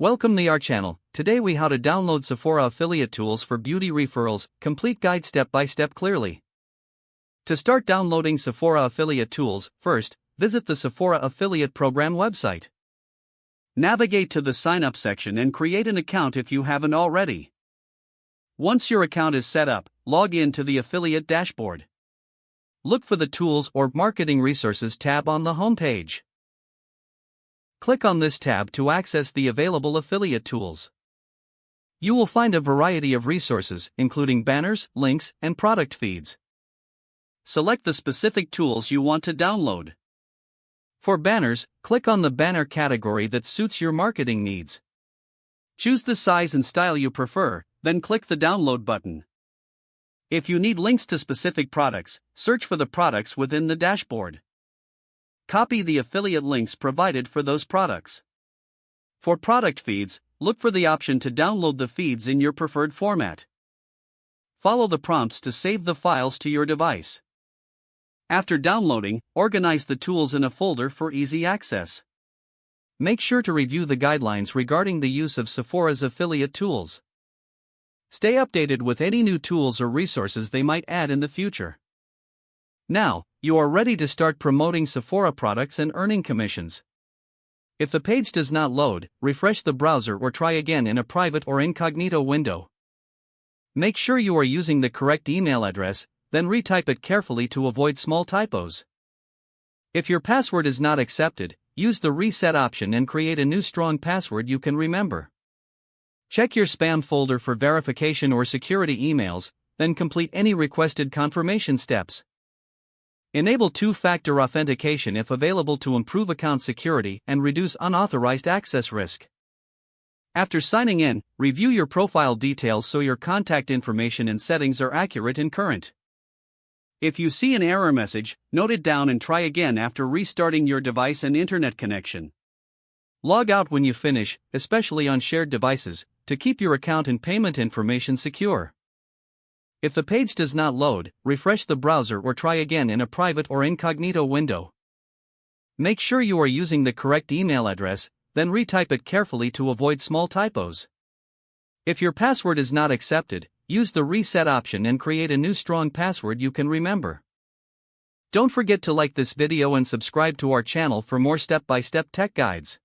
Welcome to our channel. Today we how to download Sephora affiliate tools for beauty referrals, complete guide step by step clearly. To start downloading Sephora affiliate tools, first, visit the Sephora affiliate program website. Navigate to the sign up section and create an account if you haven't already. Once your account is set up, log in to the affiliate dashboard. Look for the Tools or Marketing Resources tab on the homepage. Click on this tab to access the available affiliate tools. You will find a variety of resources, including banners, links, and product feeds. Select the specific tools you want to download. For banners, click on the banner category that suits your marketing needs. Choose the size and style you prefer, then click the download button. If you need links to specific products, search for the products within the dashboard. Copy the affiliate links provided for those products. For product feeds, look for the option to download the feeds in your preferred format. Follow the prompts to save the files to your device. After downloading, organize the tools in a folder for easy access. Make sure to review the guidelines regarding the use of Sephora's affiliate tools. Stay updated with any new tools or resources they might add in the future. Now, you are ready to start promoting Sephora products and earning commissions. If the page does not load, refresh the browser or try again in a private or incognito window. Make sure you are using the correct email address, then retype it carefully to avoid small typos. If your password is not accepted, use the reset option and create a new strong password you can remember. Check your spam folder for verification or security emails, then complete any requested confirmation steps. Enable two-factor authentication if available to improve account security and reduce unauthorized access risk. After signing in, review your profile details so your contact information and settings are accurate and current. If you see an error message, note it down and try again after restarting your device and internet connection. Log out when you finish, especially on shared devices, to keep your account and payment information secure. If the page does not load, refresh the browser or try again in a private or incognito window. Make sure you are using the correct email address, then retype it carefully to avoid small typos. If your password is not accepted, use the reset option and create a new strong password you can remember. Don't forget to like this video and subscribe to our channel for more step-by-step tech guides.